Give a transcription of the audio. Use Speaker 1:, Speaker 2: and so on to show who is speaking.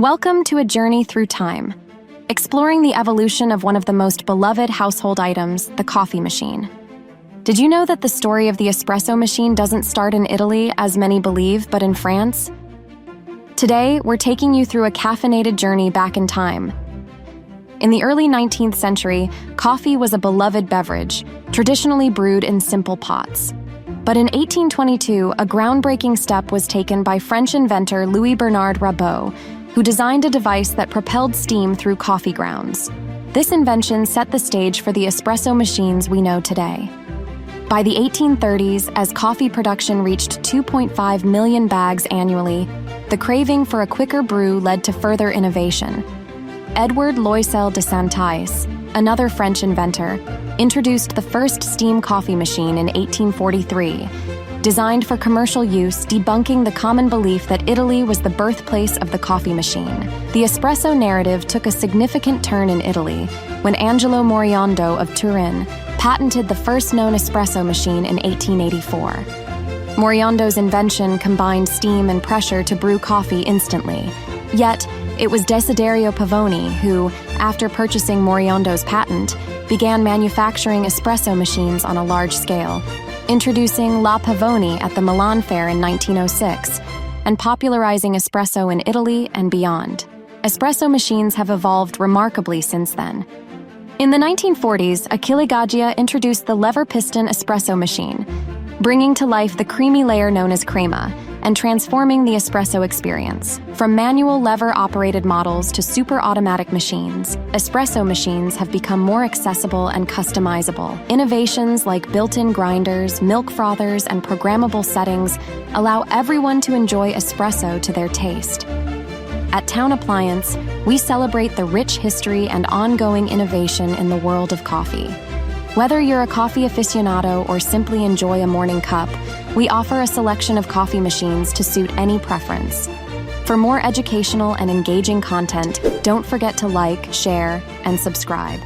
Speaker 1: Welcome to a journey through time, exploring the evolution of one of the most beloved household items, the coffee machine. Did you know that the story of the espresso machine doesn't start in Italy, as many believe, but in France? Today, we're taking you through a caffeinated journey back in time. In the early 19th century, coffee was a beloved beverage, traditionally brewed in simple pots. But in 1822, a groundbreaking step was taken by French inventor Louis Bernard Rabeau, who designed a device that propelled steam through coffee grounds. This invention set the stage for the espresso machines we know today. By the 1830s, as coffee production reached 2.5 million bags annually, the craving for a quicker brew led to further innovation. Edward Loisel de Saint-Thys, another French inventor, introduced the first steam coffee machine in 1843, designed for commercial use, debunking the common belief that Italy was the birthplace of the coffee machine. The espresso narrative took a significant turn in Italy when Angelo Moriondo of Turin patented the first known espresso machine in 1884. Moriondo's invention combined steam and pressure to brew coffee instantly. Yet, it was Desiderio Pavoni who, after purchasing Moriondo's patent, began manufacturing espresso machines on a large scale, introducing La Pavoni at the Milan Fair in 1906, and popularizing espresso in Italy and beyond. Espresso machines have evolved remarkably since then. In the 1940s, Achille Gaggia introduced the lever-piston espresso machine, bringing to life the creamy layer known as crema, and transforming the espresso experience. From manual lever-operated models to super-automatic machines, espresso machines have become more accessible and customizable. Innovations like built-in grinders, milk frothers, and programmable settings allow everyone to enjoy espresso to their taste. At Town Appliance, we celebrate the rich history and ongoing innovation in the world of coffee. Whether you're a coffee aficionado or simply enjoy a morning cup, we offer a selection of coffee machines to suit any preference. For more educational and engaging content, don't forget to like, share, and subscribe.